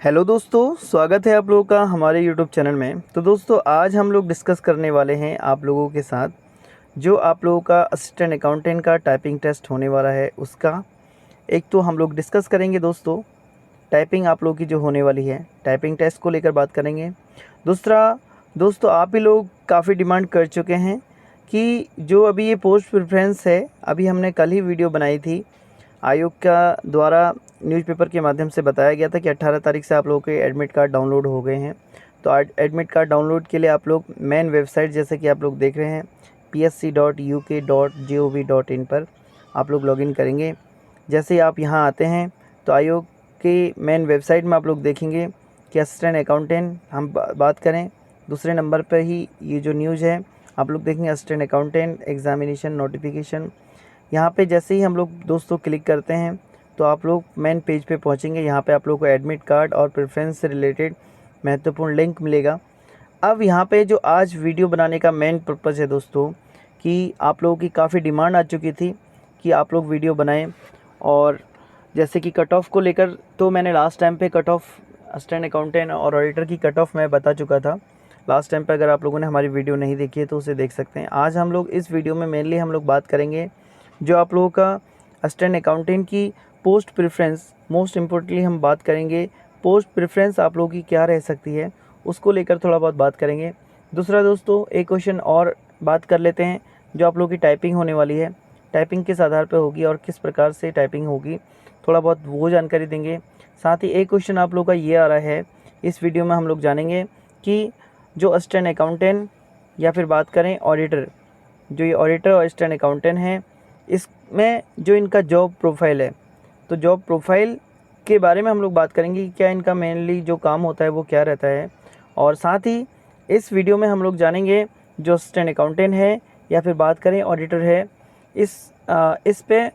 Hello दोस्तों, स्वागत है आप लोगों का हमारे यूट्यूब चैनल में। तो दोस्तों आज हम लोग डिस्कस करने वाले हैं आप लोगों के साथ जो आप लोगों का असिस्टेंट अकाउंटेंट का टाइपिंग टेस्ट होने वाला है उसका एक तो हम लोग डिस्कस करेंगे दोस्तों। टाइपिंग आप लोगों की जो होने वाली है टाइपिंग टेस्ट को लेकर बात करेंगे। दूसरा दोस्तों आप ही लोग काफ़ी डिमांड कर चुके हैं कि जो अभी ये पोस्ट प्रेफरेंस है, अभी हमने कल ही वीडियो बनाई थी। आयोग का द्वारा न्यूज़पेपर के माध्यम से बताया गया था कि 18 तारीख से आप लोगों के एडमिट कार्ड डाउनलोड हो गए हैं। तो एडमिट कार्ड डाउनलोड के लिए आप लोग मेन वेबसाइट जैसे कि आप लोग देख रहे हैं psc.uk.gov.in पर आप लोग लॉगिन करेंगे। जैसे ही आप यहाँ आते हैं तो आयोग के मेन वेबसाइट में आप लोग देखेंगे कि असिस्टेंट अकाउंटेंट हम बात करें दूसरे नंबर पर ही ये जो न्यूज़ है आप लोग देखेंगे असिस्टेंट अकाउंटेंट एग्ज़ामिनेशन नोटिफिकेशन। यहाँ पे जैसे ही हम लोग दोस्तों क्लिक करते हैं तो आप लोग मेन पेज पे पहुँचेंगे। यहाँ पे आप लोग को एडमिट कार्ड और प्रेफरेंस से रिलेटेड महत्वपूर्ण लिंक मिलेगा। अब यहाँ पे जो आज वीडियो बनाने का मेन पर्पज़ है दोस्तों कि आप लोगों की काफ़ी डिमांड आ चुकी थी कि आप लोग वीडियो बनाएं। और जैसे कि कट ऑफ को लेकर तो मैंने लास्ट टाइम पे कट ऑफ असिस्टेंट अकाउंटेंट और ऑडिटर की कट ऑफ मैं बता चुका था लास्ट टाइम पे। अगर आप लोगों ने हमारी वीडियो नहीं देखी है तो उसे देख सकते हैं। आज हम लोग इस वीडियो में मेनली हम लोग बात करेंगे जो आप लोगों का असिस्टेंट अकाउंटेंट की पोस्ट प्रेफरेंस। मोस्ट इम्पोर्टेंटली हम बात करेंगे पोस्ट प्रेफरेंस आप लोगों की क्या रह सकती है, उसको लेकर थोड़ा बहुत बात करेंगे। दूसरा दोस्तों एक क्वेश्चन और बात कर लेते हैं जो आप लोगों की टाइपिंग होने वाली है, टाइपिंग किस आधार पर होगी और किस प्रकार से टाइपिंग होगी, थोड़ा बहुत वो जानकारी देंगे। साथ ही एक क्वेश्चन आप लोगों का ये आ रहा है, इस वीडियो में हम लोग जानेंगे कि जो असिस्टेंट अकाउंटेंट या फिर बात करें ऑडिटर, जो ये ऑडिटर और असिस्टेंट अकाउंटेंट हैं इसमें जो इनका जॉब प्रोफाइल है, तो जॉब प्रोफाइल के बारे में हम लोग बात करेंगे कि क्या इनका मेनली जो काम होता है वो क्या रहता है। और साथ ही इस वीडियो में हम लोग जानेंगे जो असिस्टेंट अकाउंटेंट है या फिर बात करें ऑडिटर है, इस पे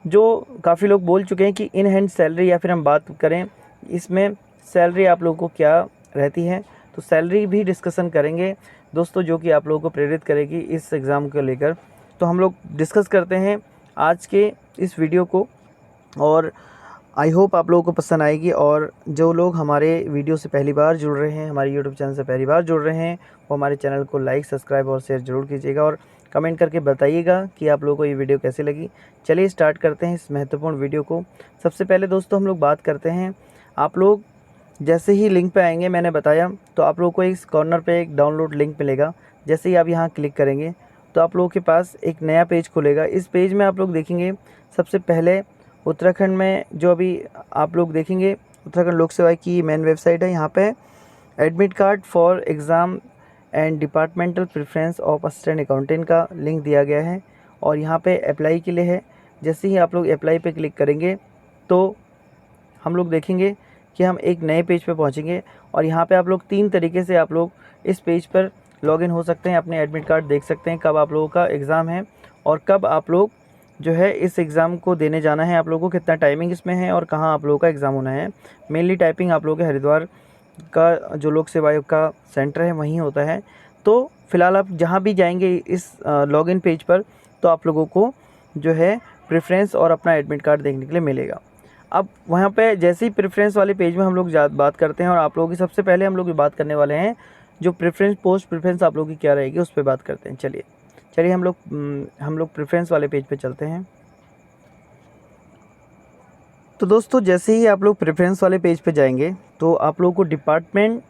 जो काफ़ी लोग बोल चुके हैं कि इन हैंड सैलरी या फिर हम बात करें इसमें सैलरी आप लोगों को क्या रहती है, तो सैलरी भी डिस्कशन करेंगे दोस्तों जो कि आप लोगों को प्रेरित करेगी इस एग्ज़ाम को लेकर। तो हम लोग डिस्कस करते हैं आज के इस वीडियो को और आई होप आप लोगों को पसंद आएगी। और जो लोग हमारे वीडियो से पहली बार जुड़ रहे हैं, हमारे यूट्यूब चैनल से पहली बार जुड़ रहे हैं, वो हमारे चैनल को लाइक सब्सक्राइब और शेयर ज़रूर कीजिएगा और कमेंट करके बताइएगा कि आप लोगों को ये वीडियो कैसी लगी। चलिए स्टार्ट करते हैं इस महत्वपूर्ण वीडियो को। सबसे पहले दोस्तों हम लोग बात करते हैं, आप लोग जैसे ही लिंक पे आएंगे मैंने बताया तो आप लोगों को इस कॉर्नर पे एक डाउनलोड लिंक मिलेगा। जैसे ही आप यहाँ क्लिक करेंगे तो आप लोगों के पास एक नया पेज खुलेगा। इस पेज में आप लोग देखेंगे सबसे पहले उत्तराखंड में जो अभी आप लोग देखेंगे उत्तराखंड लोक सेवा की मेन वेबसाइट है। यहाँ पे admit card for exam and departmental preference of assistant accountant का लिंक दिया गया है और यहाँ पे अप्लाई के लिए है। जैसे ही आप लोग अप्लाई पे क्लिक करेंगे तो हम लोग देखेंगे कि हम एक नए पेज पे पहुँचेंगे और यहाँ पे आप लोग 3 तरीके से आप लोग इस पेज पर लॉगिन हो सकते हैं। अपने एडमिट कार्ड देख सकते हैं कब आप लोगों का एग्ज़ाम है और कब आप लोग जो है इस एग्ज़ाम को देने जाना है, आप लोगों को कितना टाइमिंग इसमें है और कहाँ आप लोगों का एग्ज़ाम होना है। मेनली टाइपिंग आप लोगों के हरिद्वार का जो लोक सेवा आयोग का सेंटर है वहीं होता है। तो फ़िलहाल आप जहाँ भी जाएंगे इस लॉगिन पेज पर तो आप लोगों को जो है प्रेफरेंस और अपना एडमिट कार्ड देखने के लिए मिलेगा। अब वहाँ पे जैसे ही प्रेफरेंस वाले पेज में हम लोग बात करते हैं और आप लोगों की सबसे पहले हम लोग बात करने वाले हैं जो प्रेफरेंस पोस्ट प्रेफरेंस आप लोगों की क्या रहेगी उस पर बात करते हैं। चलिए हम लोग प्रेफरेंस वाले पेज पे चलते हैं। तो दोस्तों जैसे ही आप लोग प्रेफरेंस वाले पेज पे जाएंगे तो आप लोगों को डिपार्टमेंट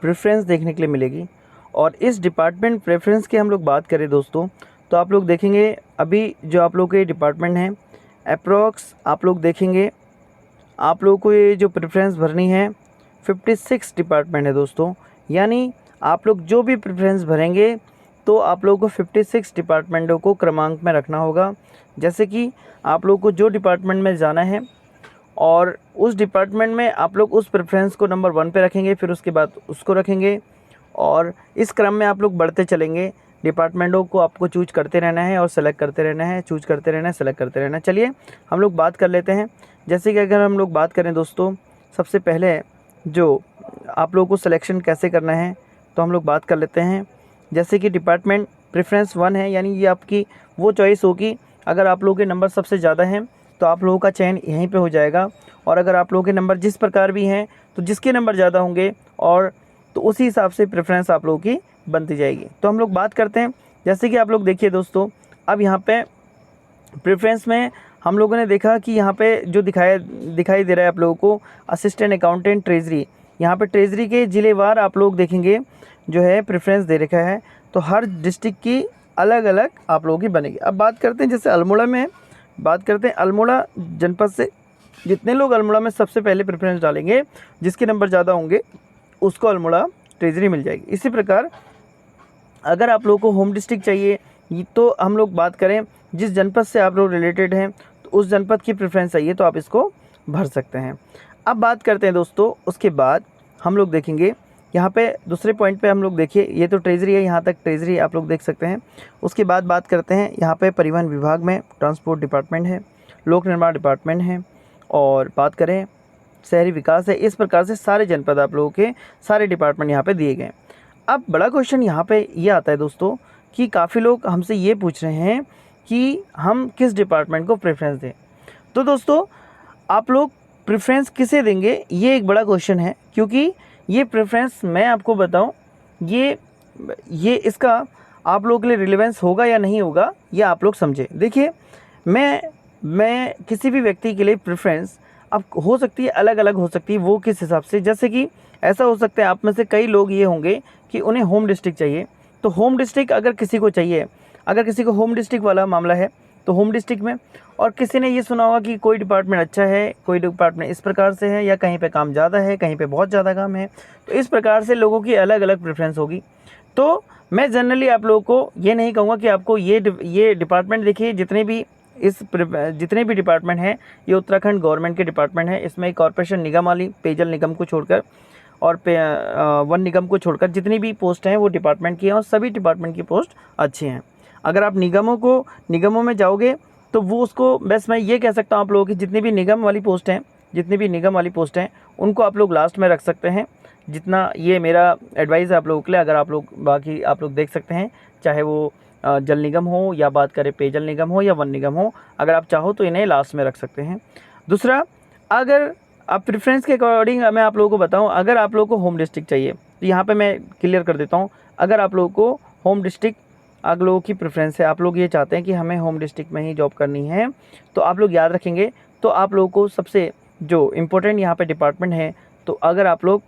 प्रेफरेंस देखने के लिए मिलेगी। और इस डिपार्टमेंट प्रेफरेंस की हम लोग बात करें दोस्तों तो आप लोग देखेंगे अभी जो आप लोग के डिपार्टमेंट हैं अप्रॉक्स आप लोग देखेंगे आप लोगों को ये जो प्रेफरेंस भरनी है 56 डिपार्टमेंट है दोस्तों। यानी आप लोग जो भी प्रेफरेंस भरेंगे तो आप लोगों को 56 डिपार्टमेंटों को क्रमांक में रखना होगा। जैसे कि आप लोगों को जो डिपार्टमेंट में जाना है और उस डिपार्टमेंट में आप लोग उस प्रेफरेंस को नंबर 1 पे रखेंगे, फिर उसके बाद उसको रखेंगे और इस क्रम में आप लोग बढ़ते चलेंगे। डिपार्टमेंटों को आपको चूज करते रहना है और सेलेक्ट करते रहना है, चूज करते रहना है, सेलेक्ट करते रहना है। चलिए हम लोग बात कर लेते हैं। जैसे कि अगर हम लोग बात करें दोस्तों सबसे पहले जो आप लोगों को सिलेक्शन कैसे करना है तो हम लोग बात कर लेते हैं। जैसे कि डिपार्टमेंट प्रेफरेंस 1 है, यानी ये आपकी वो चॉइस होगी अगर आप लोगों के नंबर सबसे ज़्यादा हैं तो आप लोगों का चयन यहीं पे हो जाएगा। और अगर आप लोगों के नंबर जिस प्रकार भी हैं तो जिसके नंबर ज़्यादा होंगे और तो उसी हिसाब से प्रेफरेंस आप लोगों की बनती जाएगी। तो हम लोग बात करते हैं, जैसे कि आप लोग देखिए दोस्तों, अब यहाँ पे प्रेफरेंस में हम लोगों ने देखा कि यहाँ पे जो दिखाई दे रहा है आप लोगों को असिस्टेंट अकाउंटेंट ट्रेजरी, यहाँ पे ट्रेजरी के ज़िलेवार आप लोग देखेंगे जो है प्रेफरेंस दे रखा है। तो हर डिस्ट्रिक्ट की अलग अलग आप लोगों की बनेगी। अब बात करते हैं जैसे अल्मोड़ा में, बात करते हैं अल्मोड़ा जनपद से जितने लोग अल्मोड़ा में सबसे पहले प्रेफरेंस डालेंगे, जिसके नंबर ज़्यादा होंगे उसको अल्मोड़ा ट्रेजरी मिल जाएगी। इसी प्रकार अगर आप लोगों को होम डिस्ट्रिक्ट चाहिए तो हम लोग बात करें जिस जनपद से आप लोग रिलेटेड हैं तो उस जनपद की प्रेफरेंस चाहिए तो आप इसको भर सकते हैं। अब बात करते हैं दोस्तों, उसके बाद हम लोग देखेंगे यहाँ पे दूसरे पॉइंट पे हम लोग देखिए, ये तो ट्रेजरी है, यहाँ तक ट्रेजरी आप लोग देख सकते हैं। उसके बाद बात करते हैं यहाँ पे परिवहन विभाग में ट्रांसपोर्ट डिपार्टमेंट है, लोक निर्माण डिपार्टमेंट है, और बात करें शहरी विकास है। इस प्रकार से सारे जनपद आप लोगों के सारे डिपार्टमेंट यहाँ पे दिए गए। अब बड़ा क्वेश्चन यहाँ पे ये आता है दोस्तों कि काफ़ी लोग हमसे ये पूछ रहे हैं कि हम किस डिपार्टमेंट को प्रेफरेंस दें। तो दोस्तों आप लोग प्रेफरेंस किसे देंगे, ये एक बड़ा क्वेश्चन है, क्योंकि ये प्रेफरेंस मैं आपको बताऊं ये इसका आप लोगों के लिए रिलेवेंस होगा या नहीं होगा, ये आप लोग समझे। देखिए मैं किसी भी व्यक्ति के लिए प्रेफरेंस अब हो सकती है अलग अलग हो सकती है, वो किस हिसाब से, जैसे कि ऐसा हो सकता है आप में से कई लोग ये होंगे कि उन्हें होम डिस्ट्रिक्ट चाहिए। तो होम डिस्ट्रिक्ट अगर किसी को चाहिए, अगर किसी को होम डिस्ट्रिक्ट वाला मामला है तो होम डिस्ट्रिक्ट में, और किसी ने ये सुना होगा कि कोई डिपार्टमेंट अच्छा है, कोई डिपार्टमेंट इस प्रकार से है, या कहीं पे काम ज़्यादा है, कहीं पे बहुत ज़्यादा काम है, तो इस प्रकार से लोगों की अलग अलग प्रेफरेंस होगी। तो मैं जनरली आप लोगों को ये नहीं कहूँगा कि आपको ये डिपार्टमेंट देखिए, जितने भी डिपार्टमेंट हैं ये उत्तराखंड गवर्नमेंट के डिपार्टमेंट है। इसमें कॉर्पोरेशन निगम वाली पेयजल निगम को छोड़कर और वन निगम को छोड़कर जितनी भी पोस्ट हैं वो डिपार्टमेंट की हैं, और सभी डिपार्टमेंट की पोस्ट अच्छी हैं। अगर आप निगमों में जाओगे तो वो उसको बस मैं ये कह सकता हूँ आप लोगों की जितनी भी निगम वाली पोस्ट हैं उनको आप लोग लास्ट में रख सकते हैं। जितना ये मेरा एडवाइस है आप लोगों के लिए। अगर आप लोग बाकी आप लोग देख सकते हैं, चाहे वो जल निगम हो या बात करें पेयजल निगम हो या वन निगम हो, अगर आप चाहो तो इन्हें लास्ट में रख सकते हैं। दूसरा, अगर आप प्रेफरेंस के अकॉर्डिंग मैं आप लोगों को बताऊं, अगर आप लोगों को होम डिस्ट्रिक्ट चाहिए तो यहाँ पे मैं क्लियर कर देता हूँ। अगर आप लोगों को होम डिस्ट्रिक्ट आप लोगों की प्रेफरेंस है, आप लोग ये चाहते हैं कि हमें होम डिस्ट्रिक्ट में ही जॉब करनी है, तो आप लोग याद रखेंगे, तो आप लोगों को सबसे जो इम्पोर्टेंट यहाँ पे डिपार्टमेंट है, तो अगर आप लोग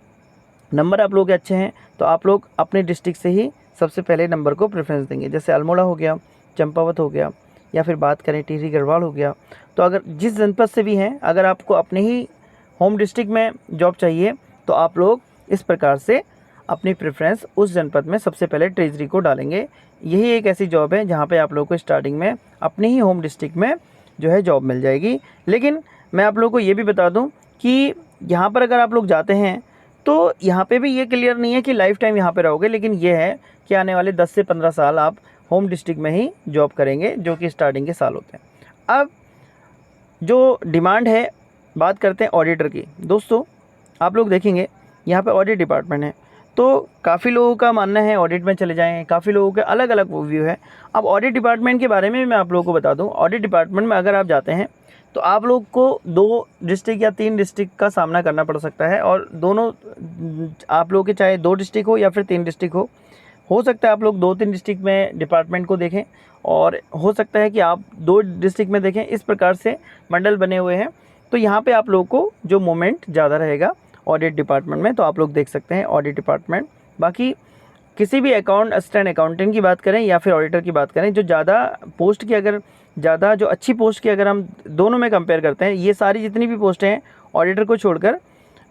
नंबर आप लोग के अच्छे हैं तो आप लोग अपने डिस्ट्रिक्ट से ही सबसे पहले नंबर को प्रेफरेंस देंगे। जैसे अल्मोड़ा हो गया, चंपावत हो गया, या फिर बात करें टिहरी गढ़वाल हो गया। तो अगर जिस जनपद से भी हैं, अगर आपको अपने ही होम डिस्ट्रिक्ट में जॉब चाहिए तो आप लोग इस प्रकार से अपनी प्रेफरेंस उस जनपद में सबसे पहले ट्रेजरी को डालेंगे। यही एक ऐसी जॉब है जहाँ पे आप लोगों को स्टार्टिंग में अपने ही होम डिस्ट्रिक्ट में जो है जॉब मिल जाएगी। लेकिन मैं आप लोगों को ये भी बता दूँ कि यहाँ पर अगर आप लोग जाते हैं तो यहाँ पे भी ये क्लियर नहीं है कि लाइफ टाइम यहाँ पे रहोगे, लेकिन ये है कि आने वाले 10 से 15 साल आप होम डिस्ट्रिक्ट में ही जॉब करेंगे, जो कि स्टार्टिंग के साल होते हैं। अब जो डिमांड है, बात करते हैं ऑडिटर की। दोस्तों आप लोग देखेंगे यहाँ पे ऑडिट डिपार्टमेंट है, तो काफ़ी लोगों का मानना है ऑडिट में चले जाएँ, काफ़ी लोगों के अलग अलग व्यू है। अब ऑडिट डिपार्टमेंट के बारे में मैं आप लोगों को बता दूँ, ऑडिट डिपार्टमेंट में अगर आप जाते हैं तो आप लोग को 2 डिस्ट्रिक्ट या 3 डिस्ट्रिक्ट का सामना करना पड़ सकता है, और दोनों आप लोग के चाहे 2 डिस्ट्रिक्ट हो या फिर 3 डिस्ट्रिक्ट हो सकता है आप लोग 2-3 डिस्ट्रिक्ट में डिपार्टमेंट को देखें, और हो सकता है कि आप 2 डिस्ट्रिक्ट में देखें। इस प्रकार से मंडल बने हुए हैं। तो यहाँ पे आप लोगों को जो मोमेंट ज़्यादा रहेगा ऑडिट डिपार्टमेंट में, तो आप लोग देख सकते हैं ऑडिट डिपार्टमेंट। बाकी किसी भी असिस्टेंट अकाउंटेंट की बात करें या फिर ऑडिटर की बात करें, जो ज़्यादा पोस्ट की अगर ज़्यादा जो अच्छी पोस्ट की अगर हम दोनों में कंपेयर करते हैं, ये सारी जितनी भी पोस्टें हैं ऑडिटर को छोड़कर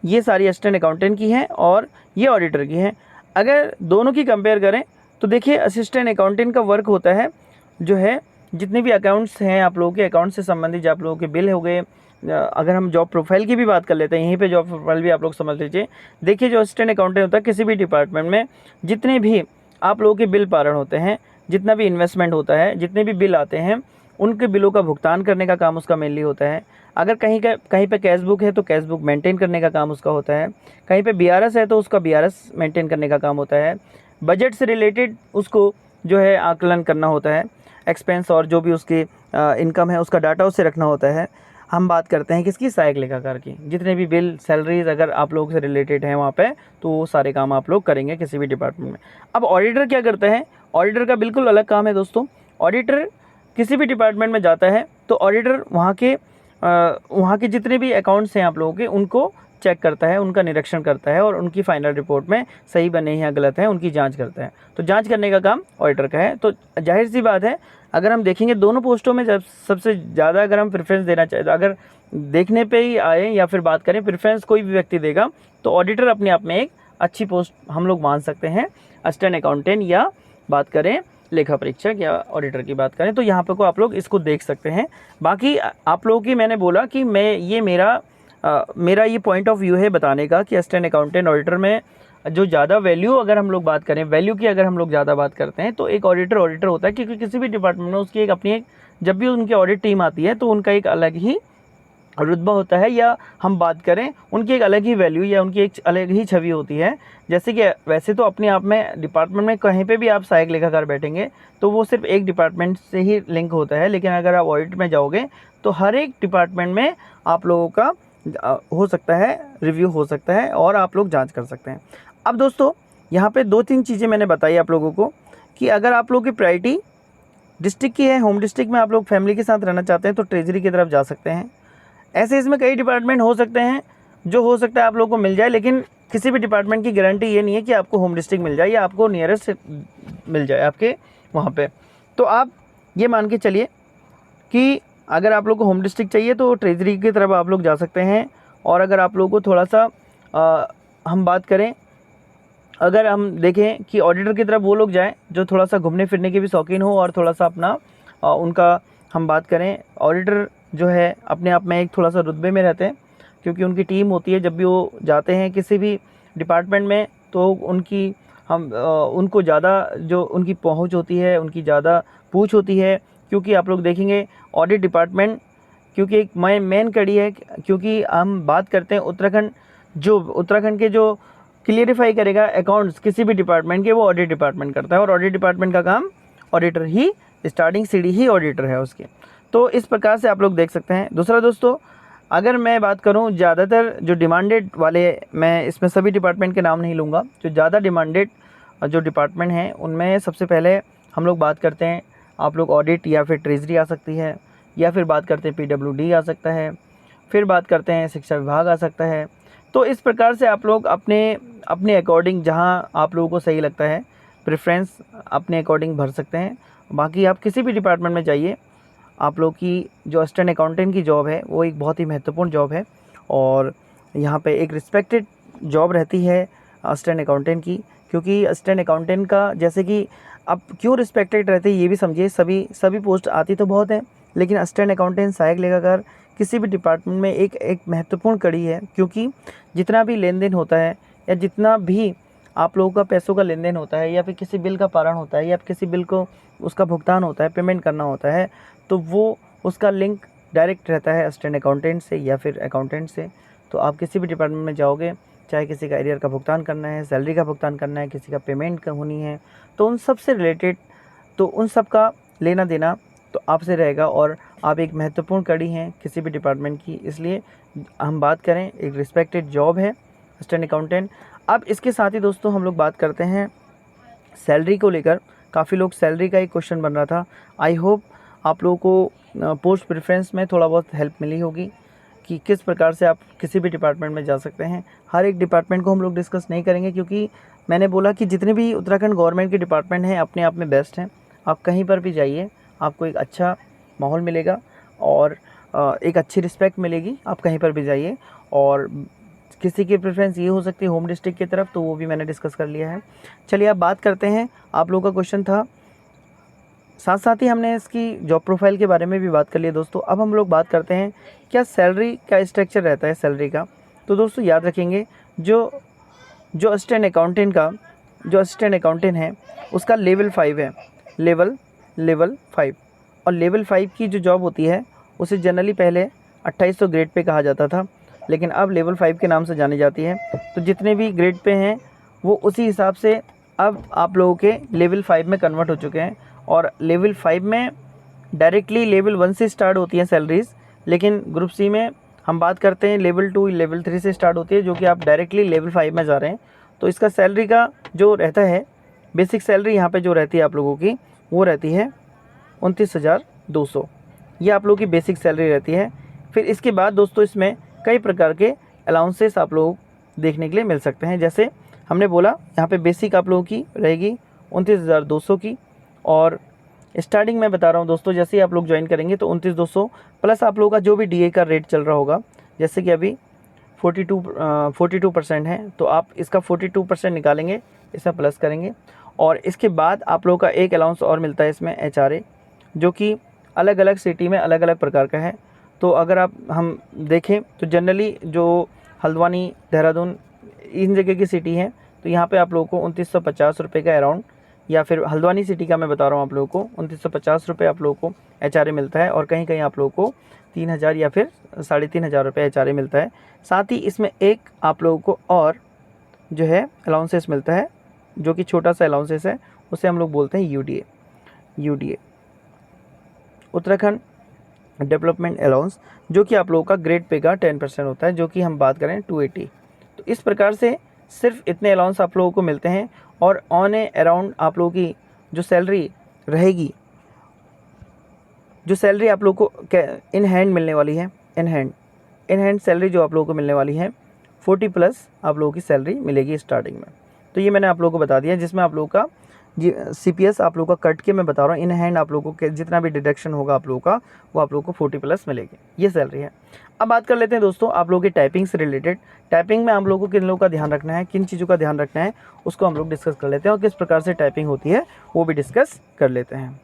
ये सारी असिस्टेंट अकाउंटेंट की हैं और ये ऑडिटर की हैं। अगर दोनों की कंपेयर करें तो देखिए असिस्टेंट अकाउंटेंट का वर्क होता है जो है जितने भी अकाउंट्स हैं आप लोगों के अकाउंट से संबंधित, जो आप लोगों के बिल हो गए, अगर हम जॉब प्रोफाइल की भी बात कर लेते हैं, यहीं पे जॉब प्रोफाइल भी आप लोग समझ लीजिए। देखिए जो असिस्टेंट अकाउंटेंट होता है किसी भी डिपार्टमेंट में, जितने भी आप लोगों के बिल पारण होते हैं, जितना भी इन्वेस्टमेंट होता है, जितने भी बिल आते हैं, उनके बिलों का भुगतान करने का काम उसका मेनली होता है। अगर कहीं पे कैश बुक है तो कैश बुक मेंटेन करने का काम उसका होता है। कहीं पे बीआरएस है तो उसका बीआरएस मेंटेन करने का काम होता है। बजट से रिलेटेड उसको जो है आकलन करना होता है, एक्सपेंस और जो भी उसकी इनकम है उसका डाटा उससे रखना होता है। हम बात करते हैं किसकी, सहायक लेखाकार की। जितने भी बिल, सैलरीज अगर आप लोगों से रिलेटेड हैं वहाँ पे, तो वो सारे काम आप लोग करेंगे किसी भी डिपार्टमेंट में। अब ऑडिटर क्या करते हैं, ऑडिटर का बिल्कुल अलग काम है दोस्तों। ऑडिटर किसी भी डिपार्टमेंट में जाता है तो ऑडिटर वहाँ के जितने भी अकाउंट्स हैं आप लोगों के, उनको चेक करता है, उनका निरीक्षण करता है और उनकी फाइनल रिपोर्ट में सही बने हैं या गलत हैं उनकी जांच करता है। तो जांच करने का काम ऑडिटर का है। तो जाहिर सी बात है, अगर हम देखेंगे दोनों पोस्टों में जब सबसे ज़्यादा अगर हम प्रेफरेंस देना चाहिए, अगर देखने पे ही आए या फिर बात करें प्रेफरेंस कोई भी व्यक्ति देगा, तो ऑडिटर अपने आप में एक अच्छी पोस्ट हम लोग मान सकते हैं। असिस्टेंट अकाउंटेंट या बात करें लेखा परीक्षक या ऑडिटर की बात करें, तो यहाँ पे को आप लोग इसको देख सकते हैं। बाकी आप लोगों की मैंने बोला कि मेरा ये पॉइंट ऑफ व्यू है बताने का कि असिस्टेंट अकाउंटेंट ऑडिटर में जो ज़्यादा वैल्यू, अगर हम लोग बात करें वैल्यू की, अगर हम लोग ज़्यादा बात करते हैं तो एक ऑडिटर होता है, क्योंकि किसी भी डिपार्टमेंट में उसकी जब भी उनकी ऑडिट टीम आती है तो उनका एक अलग ही रुतबा होता है, या हम बात करें उनकी एक अलग ही वैल्यू या उनकी एक अलग ही छवि होती है। जैसे कि वैसे तो अपने आप में डिपार्टमेंट में कहीं पे भी आप सहायक लेखाकार बैठेंगे तो वो सिर्फ एक डिपार्टमेंट से ही लिंक होता है, लेकिन अगर आप ऑडिट में जाओगे तो हर एक डिपार्टमेंट में आप लोगों का हो सकता है, रिव्यू हो सकता है और आप लोग जांच कर सकते हैं। अब दोस्तों यहाँ पे 2-3 चीज़ें मैंने बताई आप लोगों को कि अगर आप लोगों की प्रायोरिटी डिस्ट्रिक्ट की है, होम डिस्ट्रिक्ट में आप लोग फैमिली के साथ रहना चाहते हैं तो ट्रेजरी की तरफ जा सकते हैं। ऐसे इसमें कई डिपार्टमेंट हो सकते हैं जो हो सकता है आप लोगों को मिल जाए, लेकिन किसी भी डिपार्टमेंट की गारंटी ये नहीं है कि आपको होम डिस्ट्रिक्ट मिल जाए या आपको नियरेस्ट मिल जाए आपके वहाँ पे। तो आप ये मान के चलिए कि अगर आप लोग को होम डिस्ट्रिक्ट चाहिए तो ट्रेजरी की तरफ आप लोग जा सकते हैं। और अगर आप लोगों को थोड़ा सा हम बात करें, अगर हम देखें कि ऑडिटर की तरफ वो लोग जाएं जो थोड़ा सा घूमने फिरने के भी शौकीन हो और थोड़ा सा अपना उनका हम बात करें, ऑडिटर जो है अपने आप में एक थोड़ा सा रुतबे में रहते हैं, क्योंकि उनकी टीम होती है। जब भी वो जाते हैं किसी भी डिपार्टमेंट में तो उनको ज़्यादा जो उनकी पहुंच होती है, उनकी ज़्यादा पूछ होती है, क्योंकि आप लोग देखेंगे ऑडिट डिपार्टमेंट क्योंकि एक मेन कड़ी है। क्योंकि हम बात करते हैं उत्तराखंड के जो क्लियरिफाई करेगा अकाउंट्स किसी भी डिपार्टमेंट के, वो ऑडिट डिपार्टमेंट करता है और ऑडिट डिपार्टमेंट का काम ऑडिटर ही, स्टार्टिंग सीढ़ी ही ऑडिटर है उसके। तो इस प्रकार से आप लोग देख सकते हैं। दूसरा दोस्तों, अगर मैं बात करूं ज़्यादातर जो डिमांडेड वाले, मैं इसमें सभी डिपार्टमेंट के नाम नहीं लूँगा, जो ज़्यादा डिमांडेड जो डिपार्टमेंट हैं उनमें सबसे पहले हम लोग बात करते हैं, आप लोग ऑडिट या फिर ट्रेजरी आ सकती है, या फिर बात करते हैं PWD आ सकता है, फिर बात करते हैं शिक्षा विभाग आ सकता है। तो इस प्रकार से आप लोग अपने अकॉर्डिंग जहां आप लोगों को सही लगता है प्रेफरेंस अपने अकॉर्डिंग भर सकते हैं। बाकी आप किसी भी डिपार्टमेंट में जाइए, आप लोग की जो असिस्टेंट अकाउंटेंट की जॉब है वो एक बहुत ही महत्वपूर्ण जॉब है और यहाँ पे एक रिस्पेक्टेड जॉब रहती है असिस्टेंट अकाउंटेंट की। क्योंकि असिस्टेंट अकाउंटेंट का जैसे कि अब क्यों रिस्पेक्टेड रहती है ये भी समझिए। सभी पोस्ट आती तो बहुत है, लेकिन असिस्टेंट अकाउंटेंट, सहायक लेखाकार किसी भी डिपार्टमेंट में एक महत्वपूर्ण कड़ी है। क्योंकि जितना भी लेन देन होता है या जितना भी आप लोगों का पैसों का लेन देन होता है या फिर किसी बिल का पारण होता है या किसी बिल को उसका भुगतान होता है, पेमेंट करना होता है, तो वो उसका लिंक डायरेक्ट रहता है असिस्टेंट अकाउंटेंट से या फिर अकाउंटेंट से। तो आप किसी भी डिपार्टमेंट में जाओगे, चाहे किसी का एरियर का भुगतान करना है, सैलरी का भुगतान करना है, किसी का पेमेंट का होनी है, तो उन सब से रिलेटेड, तो उन सब का लेना देना तो आपसे रहेगा और आप एक महत्वपूर्ण कड़ी हैं किसी भी डिपार्टमेंट की। इसलिए हम बात करें, एक रिस्पेक्टेड जॉब है असिस्टेंट अकाउंटेंट। अब इसके साथ ही दोस्तों हम लोग बात करते हैं सैलरी को लेकर। काफ़ी लोग सैलरी का एक क्वेश्चन बन रहा था। आई होप आप लोगों को पोस्ट प्रेफरेंस में थोड़ा बहुत हेल्प मिली होगी कि किस प्रकार से आप किसी भी डिपार्टमेंट में जा सकते हैं। हर एक डिपार्टमेंट को हम लोग डिस्कस नहीं करेंगे, क्योंकि मैंने बोला कि जितने भी उत्तराखंड गवर्नमेंट के डिपार्टमेंट हैं अपने आप में बेस्ट हैं। आप कहीं पर भी जाइए, आपको एक अच्छा माहौल मिलेगा और एक अच्छी रिस्पेक्ट मिलेगी। आप कहीं पर भी जाइए, और किसी की प्रेफरेंस ये हो सकती है होम डिस्ट्रिक्ट की तरफ, तो वो भी मैंने डिस्कस कर लिया है। चलिए अब बात करते हैं, आप लोगों का क्वेश्चन था, साथ साथ ही हमने इसकी जॉब प्रोफाइल के बारे में भी बात कर लिया दोस्तों। अब हम लोग बात करते हैं क्या सैलरी का स्ट्रक्चर रहता है सैलरी का। तो दोस्तों याद रखेंगे, जो असिस्टेंट अकाउंटेंट है उसका लेवल 5 है, लेवल 5। और लेवल 5 की जो जॉब होती है उसे जनरली पहले 2800 ग्रेड पे कहा जाता था, लेकिन अब लेवल 5 के नाम से जानी जाती है। तो जितने भी ग्रेड पे हैं वो उसी हिसाब से अब आप लोगों के लेवल 5 में कन्वर्ट हो चुके हैं। और लेवल 5 में डायरेक्टली लेवल 1 से स्टार्ट होती हैं सैलरीज़, लेकिन ग्रुप सी में हम बात करते हैं लेवल 2 लेवल 3 से स्टार्ट होती है, जो कि आप डायरेक्टली लेवल 5 में जा रहे हैं। तो इसका सैलरी का जो रहता है, बेसिक सैलरी यहाँ पे जो रहती है आप लोगों की, वो रहती है 29,200। ये आप लोगों की बेसिक सैलरी रहती है। फिर इसके बाद दोस्तों इसमें कई प्रकार के अलाउंसेस आप लोग देखने के लिए मिल सकते हैं। जैसे हमने बोला यहाँ पे बेसिक आप लोगों की रहेगी 29,200 की, और स्टार्टिंग में बता रहा हूँ दोस्तों, जैसे ही आप लोग ज्वाइन करेंगे तो 29,200 प्लस आप लोगों का जो भी डीए का रेट चल रहा होगा, जैसे कि अभी 42% है, तो आप इसका 42% निकालेंगे, इसमें प्लस करेंगे। और इसके बाद आप लोगों का एक अलाउंस और मिलता है इसमें HRA, जो कि अलग अलग सिटी में अलग अलग प्रकार का है। तो अगर हम देखें तो जनरली जो हल्द्वानी, देहरादून, इन जगह की सिटी है, तो यहाँ पे आप लोगों को 2950 रुपये का अराउंड, या फिर हल्द्वानी सिटी का मैं बता रहा हूँ आप लोगों को 2950 रुपये आप लोगों को HRA मिलता है। और कहीं कहीं आप लोगों को 3,000 या फिर 3,500 रुपये HRA मिलता है। साथ ही इसमें एक आप लोगों को और जो है अलाउंसेस मिलता है, जो कि छोटा सा अलाउंसेस है, उसे हम लोग बोलते हैं UDA, उत्तराखंड डेवलपमेंट अलाउंस, जो कि आप लोगों का ग्रेड पे का 10% होता है, जो कि हम बात करें 280। तो इस प्रकार से सिर्फ इतने अलाउंस आप लोगों को मिलते हैं। और ऑन ए अराउंड आप लोगों की जो सैलरी रहेगी, जो सैलरी आप लोगों को इन हैंड मिलने वाली है, इन हैंड सैलरी जो आप लोगों को मिलने वाली है 40+ आप लोगों की सैलरी मिलेगी स्टार्टिंग में। तो ये मैंने आप लोगों को बता दिया, जिसमें आप लोगों का CPS आप लोगों का कट के मैं बता रहा हूँ, इन हैंड आप लोगों को जितना भी डिडक्शन होगा आप लोगों का, वो आप लोगों को 40+ मिलेगी, ये सैलरी है। अब बात कर लेते हैं दोस्तों आप लोगों की टाइपिंग से रिलेटेड। टाइपिंग में हम लोगों को किन लोगों का ध्यान रखना है, किन चीज़ों का ध्यान रखना है, उसको हम लोग डिस्कस कर लेते हैं, और किस प्रकार से टाइपिंग होती है वो भी डिस्कस कर लेते हैं।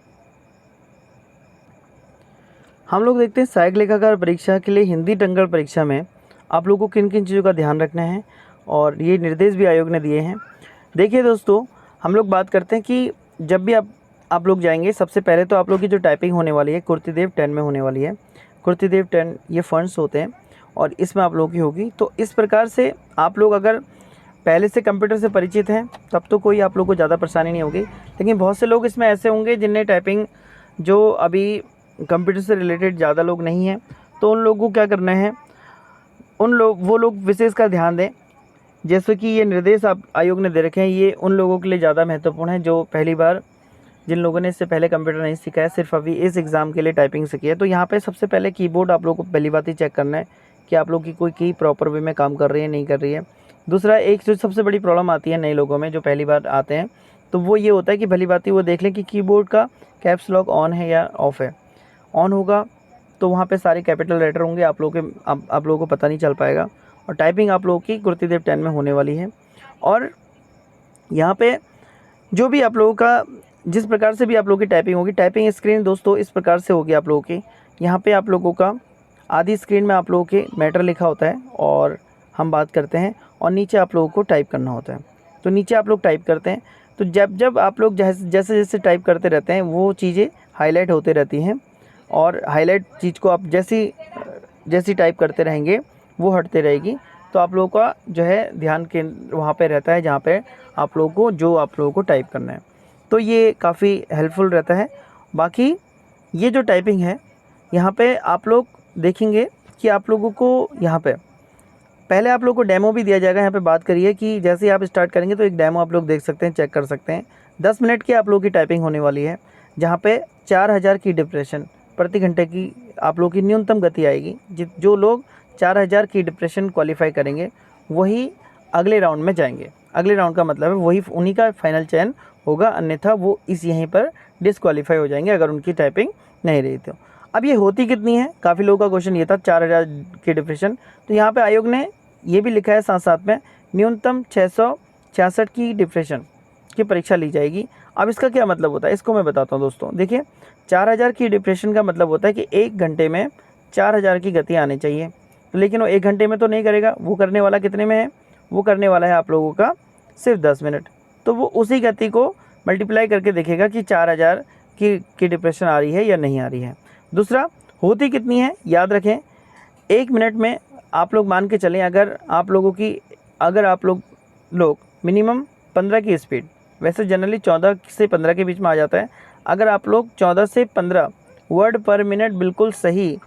हम लोग देखते हैं सहायक लेखाकार परीक्षा के लिए हिंदी टंकण परीक्षा में आप लोगों को किन किन चीज़ों का ध्यान रखना है, और ये निर्देश भी आयोग ने दिए हैं। देखिए दोस्तों, हम लोग बात करते हैं कि जब भी आप लोग जाएंगे, सबसे पहले तो आप लोग की जो टाइपिंग होने वाली है कुर्तीदेव 10 में होने वाली है। कुर्तीदेव 10 ये फंड्स होते हैं, और इसमें आप लोगों की होगी। तो इस प्रकार से आप लोग अगर पहले से कंप्यूटर से परिचित हैं तब तो कोई आप लोग को ज़्यादा परेशानी नहीं होगी। लेकिन बहुत से लोग इसमें ऐसे होंगे जिनने टाइपिंग, जो अभी कंप्यूटर से रिलेटेड ज़्यादा लोग नहीं हैं, तो उन लोगों को क्या करना है, वो लोग विशेष का ध्यान दें। जैसे कि ये निर्देश आप आयोग ने दे रखे हैं, ये उन लोगों के लिए ज़्यादा महत्वपूर्ण है जो पहली बार, जिन लोगों ने इससे पहले कंप्यूटर नहीं सीखा है, सिर्फ अभी इस एग्ज़ाम के लिए टाइपिंग सीखी है। तो यहाँ पे सबसे पहले कीबोर्ड आप लोगों को पहली बात ही चेक करना है कि आप लोग की कोई की प्रॉपर वे में काम कर रही है, नहीं कर रही है। दूसरा, एक जो सबसे बड़ी प्रॉब्लम आती है नए लोगों में जो पहली बार आते हैं, तो वो ये होता है कि भली बात ही वो देख लें कि कीबोर्ड का कैप्स लॉक ऑन है या ऑफ है। ऑन होगा तो वहाँ पे सारे कैपिटल लेटर होंगे, आप लोगों को पता नहीं चल पाएगा। और टाइपिंग आप लोगों की कुर्तीदेव 10 में होने वाली है। और यहाँ पे जो भी आप लोगों का, जिस प्रकार से भी आप लोगों की टाइपिंग होगी, टाइपिंग स्क्रीन दोस्तों इस प्रकार से होगी आप लोगों की। यहाँ पे आप लोगों का आधी स्क्रीन में आप लोगों के मैटर लिखा होता है, और हम बात करते हैं, और नीचे आप लोगों को टाइप करना होता है। तो नीचे आप लोग टाइप करते हैं, तो जब आप लोग जैसे जैसे टाइप करते रहते हैं, वो चीज़ें हाईलाइट होती रहती हैं, और हाईलाइट चीज़ को आप जैसी टाइप करते रहेंगे वो हटते रहेगी। तो आप लोगों का जो है ध्यान केंद्र वहाँ पे रहता है, जहाँ पे आप लोगों को टाइप करना है। तो ये काफ़ी हेल्पफुल रहता है। बाकी ये जो टाइपिंग है, यहाँ पे आप लोग देखेंगे कि आप लोगों को यहाँ पे पहले आप लोगों को डेमो भी दिया जाएगा। यहाँ पे बात करिए कि जैसे ही आप स्टार्ट करेंगे तो एक डेमो आप लोग देख सकते हैं, चेक कर सकते हैं। 10 मिनट की आप लोगों की टाइपिंग होने वाली है, जहाँ पे 4000 की डिप्रेशन प्रति घंटे की आप लोगों की न्यूनतम गति आएगी। जो लोग 4000 की डिप्रेशन क्वालिफाई करेंगे वही अगले राउंड में जाएंगे। अगले राउंड का मतलब है वही उन्हीं का फाइनल चयन होगा, अन्यथा वो यहीं पर डिसक्वालीफाई हो जाएंगे अगर उनकी टाइपिंग नहीं रही तो। अब ये होती कितनी है, काफ़ी लोगों का क्वेश्चन ये था 4000 की डिप्रेशन। तो यहाँ पे आयोग ने ये भी लिखा है साथ साथ में, न्यूनतम 666 की डिप्रेशन की परीक्षा ली जाएगी। अब इसका क्या मतलब होता है, इसको मैं बताता हूँ दोस्तों। देखिए, 4000 की डिप्रेशन का मतलब होता है कि 1 घंटे में 4000 की गति आनी चाहिए। लेकिन वो 1 घंटे में तो नहीं करेगा, वो करने वाला कितने में है, वो करने वाला है आप लोगों का सिर्फ 10 मिनट। तो वो उसी गति को मल्टीप्लाई करके देखेगा कि 4000 की डिप्रेशन आ रही है या नहीं आ रही है। दूसरा, होती कितनी है, याद रखें 1 मिनट में आप लोग मान के चलें, अगर आप लोग मिनिमम 15 की स्पीड, वैसे जनरली 14 से 15 के बीच में आ जाता है, अगर आप लोग 14 से 15 वर्ड पर मिनट बिल्कुल सही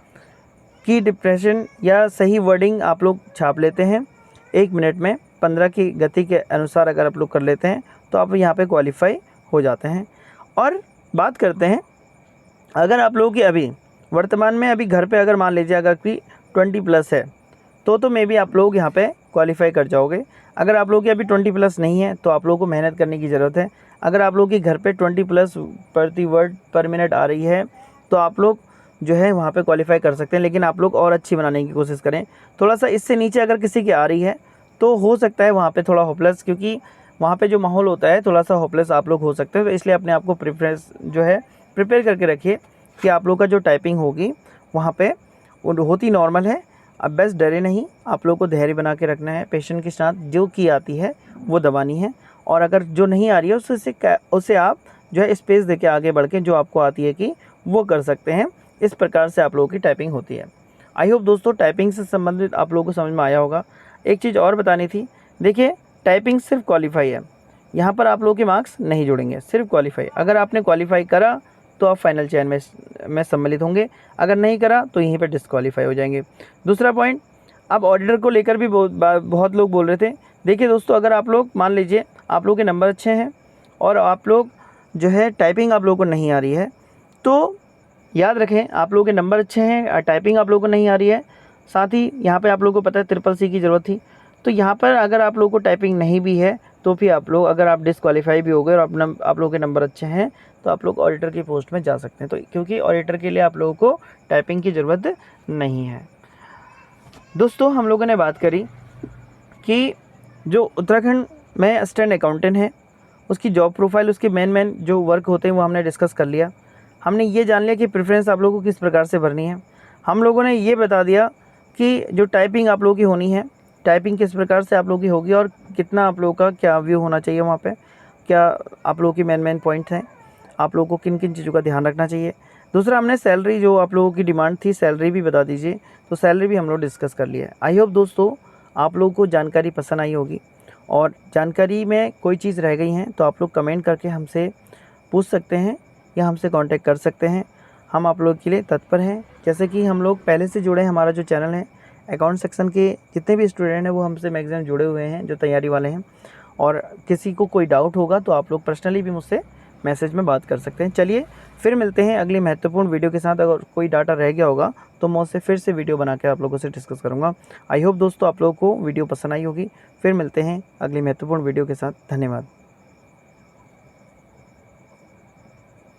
की डिप्रेशन या सही वर्डिंग आप लोग छाप लेते हैं 1 मिनट में 15 की गति के अनुसार अगर आप लोग कर लेते हैं तो आप यहाँ पे क्वालिफाई हो जाते हैं। और बात करते हैं, अगर आप लोगों की अभी वर्तमान में अभी घर पे अगर मान लीजिए अगर कि 20+ है तो मे बी आप लोग यहाँ पे क्वालिफाई कर जाओगे। अगर आप लोगों की अभी 20+ नहीं है तो आप लोगों को मेहनत करने की ज़रूरत है। अगर आप लोगों की घर पे 20+ प्रति वर्ड पर मिनट आ रही है तो आप लोग जो है वहाँ पे क्वालिफाई कर सकते हैं, लेकिन आप लोग और अच्छी बनाने की कोशिश करें। थोड़ा सा इससे नीचे अगर किसी की आ रही है तो हो सकता है वहाँ पे थोड़ा होपलेस, क्योंकि वहाँ पे जो माहौल होता है थोड़ा सा होपलेस आप लोग हो सकते हैं। तो इसलिए अपने आप को प्रिफरेंस जो है प्रिपेयर करके रखिए कि आप लोग का जो टाइपिंग होगी वहाँ पे वो होती नॉर्मल है। अब बस डरे नहीं, आप लोग को धैर्य बना के रखना है, पेशेंट के साथ जो की आती है वो दबानी है, और अगर जो नहीं आ रही है उसे आप जो है स्पेस दे के आगे बढ़ के जो आपको आती है कि वो कर सकते हैं। इस प्रकार से आप लोगों की टाइपिंग होती है। आई होप दोस्तों टाइपिंग से संबंधित आप लोगों को समझ में आया होगा। एक चीज़ और बतानी थी, देखिए टाइपिंग सिर्फ क्वालिफाई है, यहाँ पर आप लोगों के मार्क्स नहीं जुड़ेंगे, सिर्फ क्वालिफाई। अगर आपने क्वालिफाई करा तो आप फाइनल चयन में सम्मिलित होंगे, अगर नहीं करा तो यहीं पर डिस्क्वालीफाई हो जाएंगे। दूसरा पॉइंट, अब ऑडिटर को लेकर भी बहुत लोग बोल रहे थे। देखिए दोस्तों, अगर आप लोग मान लीजिए आप लोग के नंबर अच्छे हैं और आप लोग जो है टाइपिंग आप लोगों को नहीं आ रही है, तो याद रखें आप लोगों के नंबर अच्छे हैं, टाइपिंग आप लोगों को नहीं आ रही है, साथ ही यहाँ पे आप लोगों को पता है SSC की ज़रूरत थी, तो यहाँ पर अगर आप लोगों को टाइपिंग नहीं भी है तो फिर आप लोग अगर आप डिस्क्वालीफाई भी हो गए और आप लोगों के नंबर अच्छे हैं तो आप लोग ऑडिटर की पोस्ट में जा सकते हैं। तो क्योंकि ऑडिटर के लिए आप लोगों को टाइपिंग की ज़रूरत नहीं है। दोस्तों हम लोगों ने बात करी कि जो उत्तराखंड में असिस्टेंट अकाउंटेंट है उसकी जॉब प्रोफाइल, उसके मेन जो वर्क होते हैं वो हमने डिस्कस कर लिया। हमने ये जान लिया कि प्रेफरेंस आप लोगों को किस प्रकार से भरनी है। हम लोगों ने ये बता दिया कि जो टाइपिंग आप लोगों की होनी है, टाइपिंग किस प्रकार से आप लोगों की होगी और कितना आप लोगों का क्या व्यू होना चाहिए वहाँ पे, क्या आप लोगों की मेन पॉइंट हैं, आप लोगों को किन किन चीज़ों का ध्यान रखना चाहिए। दूसरा, हमने सैलरी जो आप लोगों की डिमांड थी सैलरी भी बता दीजिए, तो सैलरी भी हम लोग डिस्कस कर लिया है। आई होप दोस्तों आप लोगों को जानकारी पसंद आई होगी, और जानकारी में कोई चीज़ रह गई है तो आप लोग कमेंट करके हमसे पूछ सकते हैं या हमसे कांटेक्ट कर सकते हैं। हम आप लोग के लिए तत्पर हैं। जैसे कि हम लोग पहले से जुड़े हैं, हमारा जो चैनल है अकाउंट सेक्शन के जितने भी स्टूडेंट हैं वो हमसे मैक्सिमम जुड़े हुए हैं जो तैयारी वाले हैं, और किसी को कोई डाउट होगा तो आप लोग पर्सनली भी मुझसे मैसेज में बात कर सकते हैं। चलिए फिर मिलते हैं अगली महत्वपूर्ण वीडियो के साथ। अगर कोई डाटा रह गया होगा तो मैं उससे फिर से वीडियो बना के आप लोगों से डिस्कस करूँगा। आई होप दोस्तों आप लोगों को वीडियो पसंद आई होगी। फिर मिलते हैं अगली महत्वपूर्ण वीडियो के साथ। धन्यवाद।